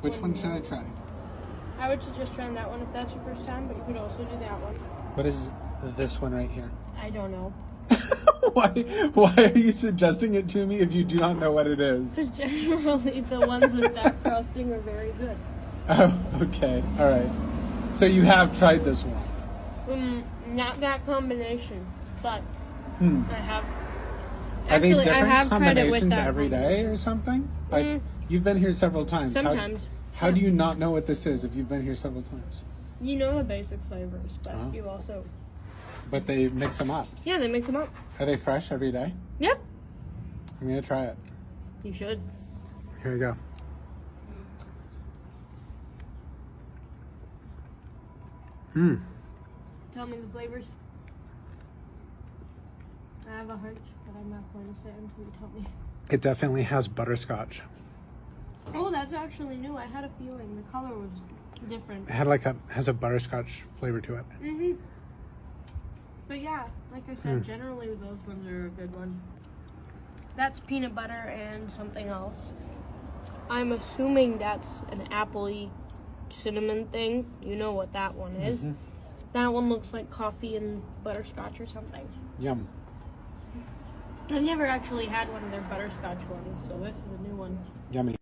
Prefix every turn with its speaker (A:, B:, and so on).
A: Which one should I try?
B: I would suggest trying that one if that's your first time, but you could also do that one.
A: What is this one right here?
B: I don't know.
A: Why are you suggesting it to me if you do not know what it is?
B: Because generally the ones with that frosting are very good.
A: Oh, okay. All right. So you have tried this one?
B: Not that combination, but I have.
A: Are they
B: Actually,
A: different
B: I have tried it with
A: combinations
B: that
A: every day or something? Like, you've been here several times.
B: Sometimes.
A: How do you not know what this is if you've been here several times?
B: You know the basic flavors, but you also...
A: But they mix them up.
B: Yeah, they mix them up.
A: Are they fresh every day?
B: Yep.
A: I'm going to try it.
B: You should.
A: Here we go.
B: Tell me the flavors. I have a hunch, but I'm not going to say it until you tell me.
A: It definitely has butterscotch.
B: Oh, that's actually new. I had a feeling the color was different.
A: It had has a butterscotch flavor to it.
B: But yeah, like I said, generally those ones are a good one. That's peanut butter and something else. I'm assuming that's an apple-y cinnamon thing. You know what that one is. That one looks like coffee and butterscotch or something.
A: Yum.
B: I've never actually had one of their butterscotch ones, so this is a new one.
A: Yummy.